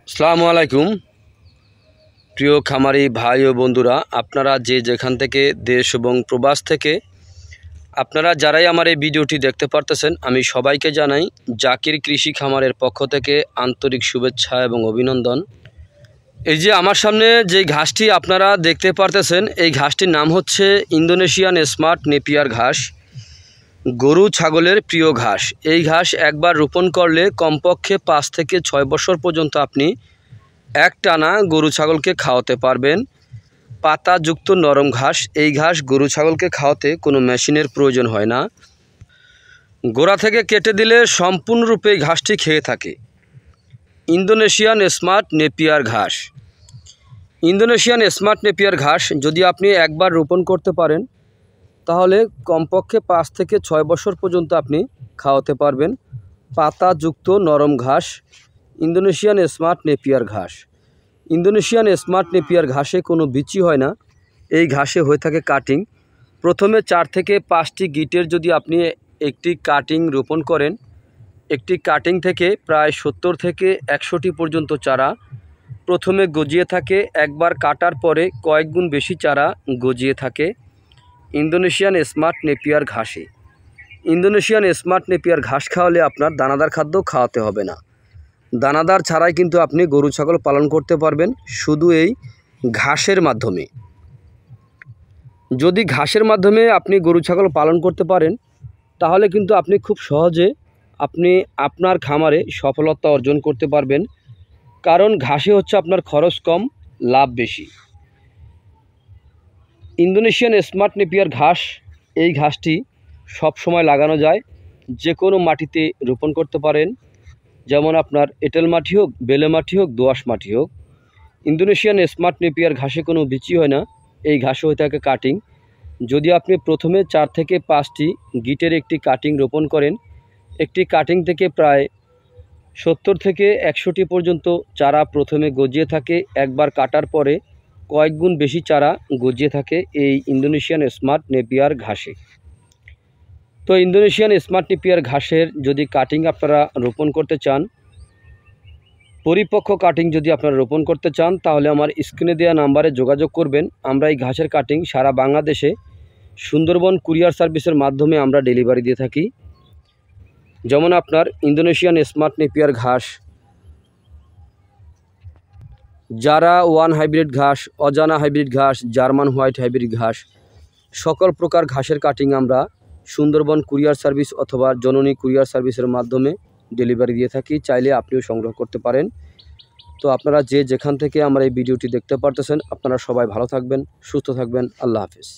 আসসালামু আলাইকুম প্রিয় খামারি ভাই ও বন্ধুরা, আপনারা যে যেখান থেকে দেশ এবং প্রবাস থেকে আপনারা যারাই আমার এই ভিডিওটি দেখতে পারতেছেন, আমি সবাইকে জানাই জাকির কৃষি খামারের পক্ষ থেকে আন্তরিক শুভেচ্ছা এবং অভিনন্দন। এই যে আমার সামনে যে ঘাসটি আপনারা দেখতে পারতেছেন, এই ঘাসটির নাম হচ্ছে ইন্দোনেশিয়ান স্মার্ট নেপিয়ার ঘাস। গরু ছাগলের প্রিয় ঘাস। এই ঘাস একবার রোপণ করলে কমপক্ষে 5 থেকে 6 বছর পর্যন্ত আপনি একটানা গরু ছাগলকে খাওয়াতে পারবেন। পাতাযুক্ত নরম ঘাস। এই ঘাস গরু ছাগলকে খাওয়াতে কোনো মেশিনের প্রয়োজন হয় না। গোড়া থেকে কেটে দিলে সম্পূর্ণরূপে ঘাসটি খেয়ে থাকে। ইন্দোনেশিয়ান স্মার্ট নেপিয়ার ঘাস। ইন্দোনেশিয়ান স্মার্ট নেপিয়ার ঘাস যদি আপনি একবার রোপণ করতে পারেন, তাহলে কমপক্ষে 5 থেকে 6 বছর পর্যন্ত আপনি খাওয়াতে পারবেন। পাতাযুক্ত নরম ঘাস, ইন্দোনেশিয়ান স্মার্ট নেপিয়ার ঘাস। ইন্দোনেশিয়ান স্মার্ট নেপিয়ার ঘাসে কোনো বিচি হয় না, এই ঘাসে হয়ে থাকে কাটিং। প্রথমে 4 থেকে 5টি গিটের যদি আপনি একটি কাটিং রোপণ করেন, একটি কাটিং থেকে প্রায় 70 থেকে 100টি পর্যন্ত চারা প্রথমে গজিয়ে থাকে। একবার কাটার পরে কয়েক গুণ বেশি চারা গজিয়ে থাকে ইন্দোনেশিয়ান স্মার্ট নেপিয়ার ঘাসে। ইন্দোনেশিয়ান স্মার্ট নেপিয়ার ঘাস খাওয়ালে আপনার দানাদার খাদ্য খাওয়াতে হবে না। দানাদার ছাড়াই কিন্তু আপনি গরু ছাগল পালন করতে পারবেন শুধু এই ঘাসের মাধ্যমে। যদি ঘাসের মাধ্যমে আপনি গরু ছাগল পালন করতে পারেন, তাহলে কিন্তু আপনি খুব সহজে আপনার খামারে সফলতা অর্জন করতে পারবেন। কারণ ঘাসে হচ্ছে আপনার খরচ কম, লাভ বেশি। ইন্দোনেশিয়ান স্মার্ট নেপিয়ার ঘাস, এই ঘাসটি সব সময় লাগানো যায়, যে কোনো মাটিতে রোপণ করতে পারেন। যেমন আপনার এঁটেল মাটি হোক, বেলে মাটি হোক, দোআঁশ মাটি হোক। ইন্দোনেশিয়ান স্মার্ট নেপিয়ার ঘাসে কোনো বিচি হয় না, এই ঘাসে হয়ে থাকে কাটিং। যদি আপনি প্রথমে 4 থেকে 5টি গিটের একটি কাটিং রোপণ করেন, একটি কাটিং থেকে প্রায় 70 থেকে 100টি পর্যন্ত চারা প্রথমে গজিয়ে থাকে। একবার কাটার পরে কয়েক গুণ বেশি চারা গজিয়ে থাকে এই ইন্দোনেশিয়ান স্মার্ট নেপিয়ার ঘাসে। তো ইন্দোনেশিয়ান স্মার্ট নেপিয়ার ঘাসের যদি কাটিং আপনারা রোপণ করতে চান, পরিপক্ক কাটিং যদি আপনারা রোপণ করতে চান, তাহলে আমার স্ক্রিনে দেওয়া নাম্বারে যোগাযোগ করবেন। আমরা এই ঘাসের কাটিং সারা বাংলাদেশে সুন্দরবন কুরিয়ার সার্ভিসের মাধ্যমে আমরা ডেলিভারি দিয়ে থাকি। যেমন আপনার ইন্দোনেশিয়ান স্মার্ট নেপিয়ার ঘাস, জারা ওয়ান হাইব্রিড ঘাস, অজানা হাইব্রিড ঘাস, জার্মান হোয়াইট হাইব্রিড ঘাস, সকল প্রকার ঘাসের কাটিং আমরা সুন্দরবন কুরিয়ার সার্ভিস অথবা জননী কুরিয়ার সার্ভিসের মাধ্যমে ডেলিভারি দিয়ে থাকি। চাইলে আপনিও সংগ্রহ করতে পারেন। তো আপনারা যে যেখান থেকে আমার এই ভিডিওটি দেখতে পারতেছেন, আপনারা সবাই ভালো থাকবেন, সুস্থ থাকবেন। আল্লাহ হাফেজ।